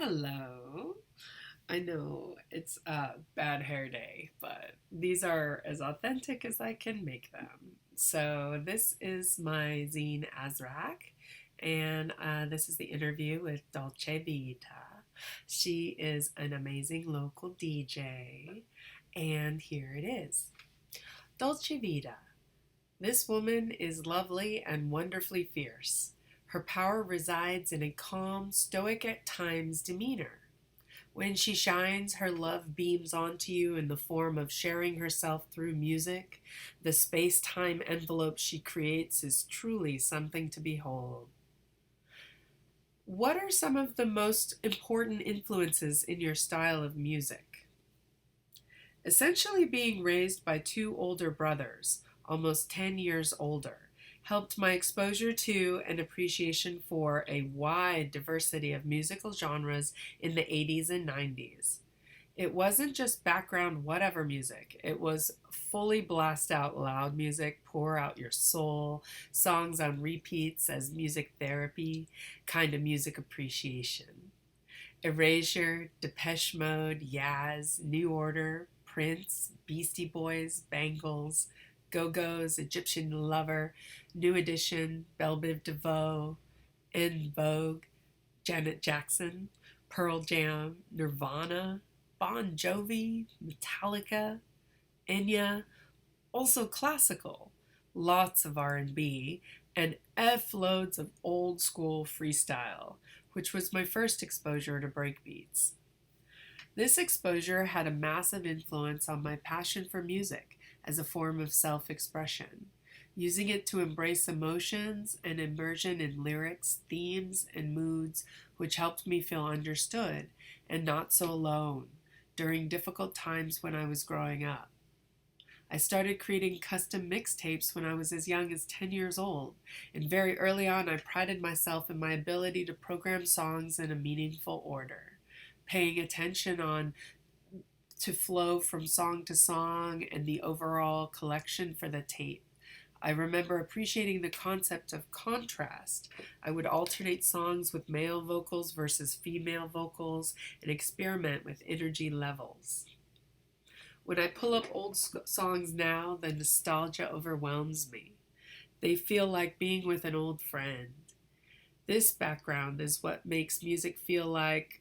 Hello. I know it's a bad hair day, but these are as authentic as I can make them. So, this is my zine Azarakh, and this is the interview with Dulce Vita. She is an amazing local DJ, and here it is. Dulce Vita. This woman is lovely and wonderfully fierce. Her power resides in a calm, stoic at times demeanor. When she shines, her love beams onto you in the form of sharing herself through music. The space time envelope she creates is truly something to behold. What are some of the most important influences in your style of music? Essentially, being raised by two older brothers, almost 10 years older, helped my exposure to and appreciation for a wide diversity of musical genres in the 80s and 90s. It wasn't just background whatever music, it was fully blast out loud music, pour out your soul, songs on repeats as music therapy, kind of music appreciation. Erasure, Depeche Mode, Yaz, New Order, Prince, Beastie Boys, Bangles, Go-Go's, Egyptian Lover, New Edition, Belle Biv DeVoe, En Vogue, Janet Jackson, Pearl Jam, Nirvana, Bon Jovi, Metallica, Enya, also classical, lots of R&B, and F loads of old school freestyle, which was my first exposure to breakbeats. This exposure had a massive influence on my passion for music as a form of self-expression, using it to embrace emotions and immersion in lyrics, themes, and moods which helped me feel understood and not so alone during difficult times when I was growing up. I started creating custom mixtapes when I was as young as 10 years old, and very early on I prided myself in my ability to program songs in a meaningful order, paying attention on to flow from song to song and the overall collection for the tape. I remember appreciating the concept of contrast. I would alternate songs with male vocals versus female vocals and experiment with energy levels. When I pull up old songs now, the nostalgia overwhelms me. They feel like being with an old friend. This background is what makes music feel like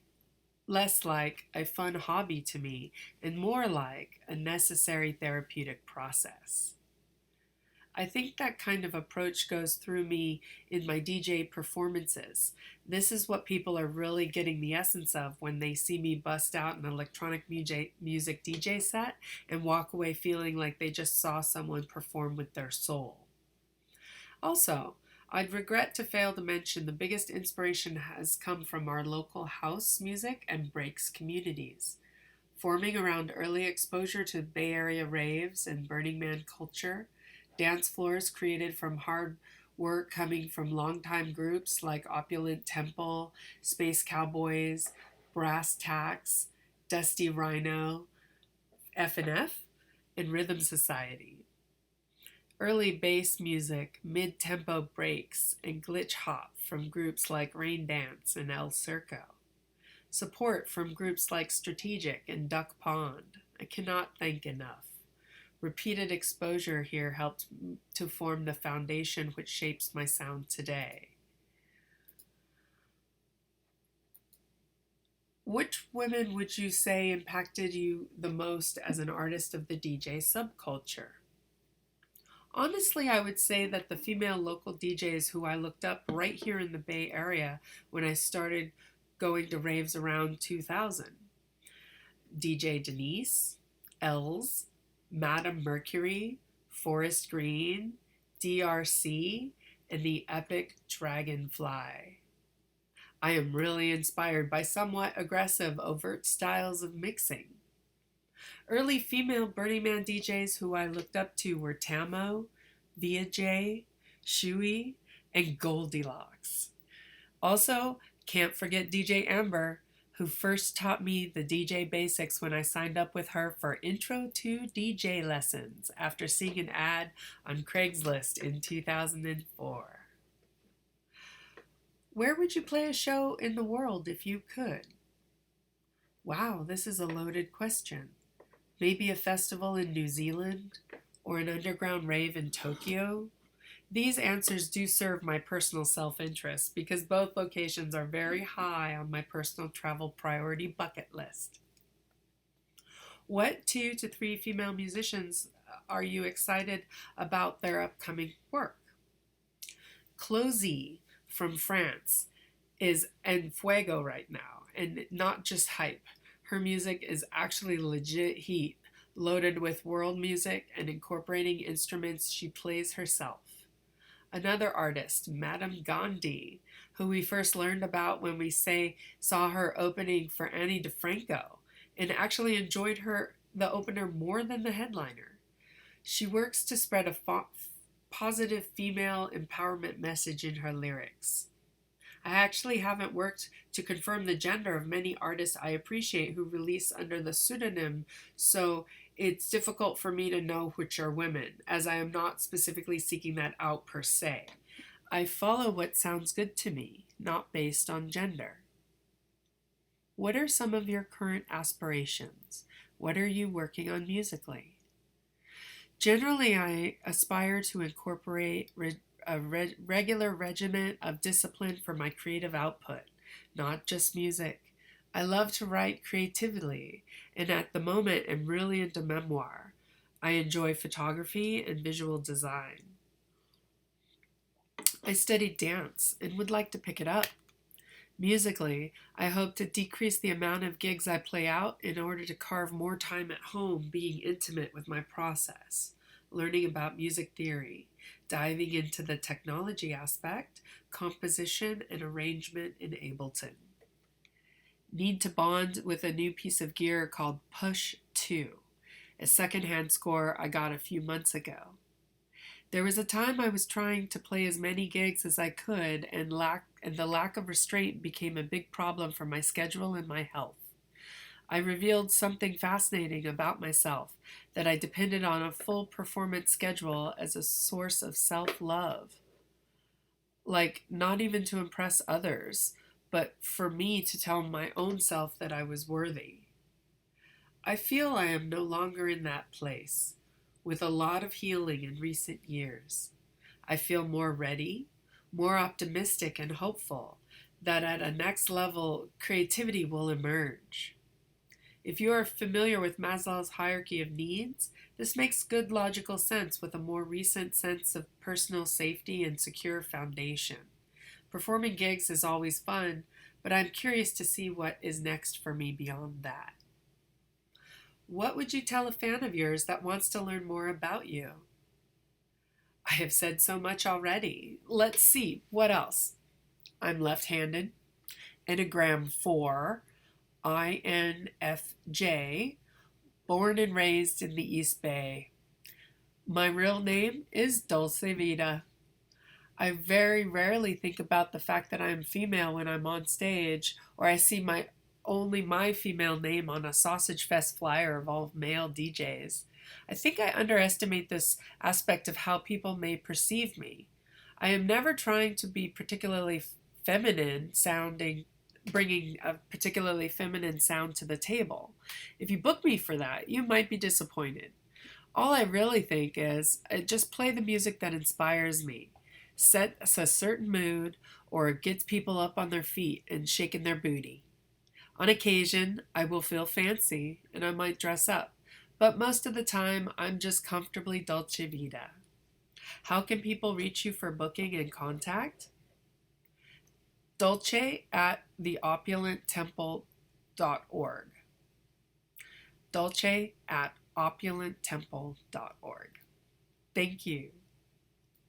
less like a fun hobby to me and more like a necessary therapeutic process. I think that kind of approach goes through me in my DJ performances. This is what people are really getting the essence of when they see me bust out an electronic music DJ set and walk away feeling like they just saw someone perform with their soul. Also, I'd regret to fail to mention the biggest inspiration has come from our local house music and breaks communities. Forming around early exposure to Bay Area raves and Burning Man culture, dance floors created from hard work coming from longtime groups like Opulent Temple, Space Cowboys, Brass Tacks, Dusty Rhino, F&F, and Rhythm Society. Early bass music, mid-tempo breaks, and glitch hop from groups like Rain Dance and El Circo. Support from groups like Strategic and Duck Pond. I cannot thank enough. Repeated exposure here helped to form the foundation which shapes my sound today. Which women would you say impacted you the most as an artist of the DJ subculture? Honestly, I would say that the female local DJs who I looked up right here in the Bay Area when I started going to raves around 2000. DJ Denise, Els, Madame Mercury, Forest Green, DRC, and the epic Dragonfly. I am really inspired by somewhat aggressive, overt styles of mixing. Early female Burning Man DJs who I looked up to were Tamo, Via J, Shui, and Goldilocks. Also, can't forget DJ Amber, who first taught me the DJ basics when I signed up with her for Intro to DJ lessons after seeing an ad on Craigslist in 2004. Where would you play a show in the world if you could? Wow, this is a loaded question. Maybe a festival in New Zealand or an underground rave in Tokyo? These answers do serve my personal self-interest because both locations are very high on my personal travel priority bucket list. What 2 to 3 female musicians are you excited about their upcoming work? Closy from France is en fuego right now, and not just hype. Her music is actually legit heat, loaded with world music and incorporating instruments she plays herself. Another artist, Madame Gandhi, who we first learned about when we saw her opening for Annie DeFranco, and actually enjoyed the opener more than the headliner. She works to spread a positive female empowerment message in her lyrics. I actually haven't worked to confirm the gender of many artists I appreciate who release under the pseudonym, so it's difficult for me to know which are women, as I am not specifically seeking that out per se. I follow what sounds good to me, not based on gender. What are some of your current aspirations? What are you working on musically? Generally, I aspire to incorporate a regular regiment of discipline for my creative output, not just music. I love to write creatively, and at the moment am really into memoir. I enjoy photography and visual design. I studied dance and would like to pick it up. Musically, I hope to decrease the amount of gigs I play out in order to carve more time at home being intimate with my process, learning about music theory, diving into the technology aspect, composition, and arrangement in Ableton. Need to bond with a new piece of gear called Push 2, a secondhand score I got a few months ago. There was a time I was trying to play as many gigs as I could, and the lack of restraint became a big problem for my schedule and my health. I revealed something fascinating about myself, that I depended on a full performance schedule as a source of self-love. Like, not even to impress others, but for me to tell my own self that I was worthy. I feel I am no longer in that place, with a lot of healing in recent years. I feel more ready, more optimistic and hopeful that at a next level, creativity will emerge. If you are familiar with Maslow's hierarchy of needs, this makes good logical sense with a more recent sense of personal safety and secure foundation. Performing gigs is always fun, but I'm curious to see what is next for me beyond that. What would you tell a fan of yours that wants to learn more about you? I have said so much already. Let's see, what else? I'm left-handed, Enneagram 4, INFJ, born and raised in the East Bay. My real name is Dulce Vita. I very rarely think about the fact that I am female when I'm on stage, or I see only my female name on a Sausage Fest flyer of all male DJs. I think I underestimate this aspect of how people may perceive me. I am never trying to be particularly feminine sounding, bringing a particularly feminine sound to the table. If you book me for that, you might be disappointed. All I really think is, just play the music that inspires me, sets a certain mood, or gets people up on their feet and shaking their booty. On occasion, I will feel fancy and I might dress up, but most of the time, I'm just comfortably Dulce Vita. How can people reach you for booking and contact? Dulce at theopulenttemple.org. Dulce at opulenttemple.org. Thank you.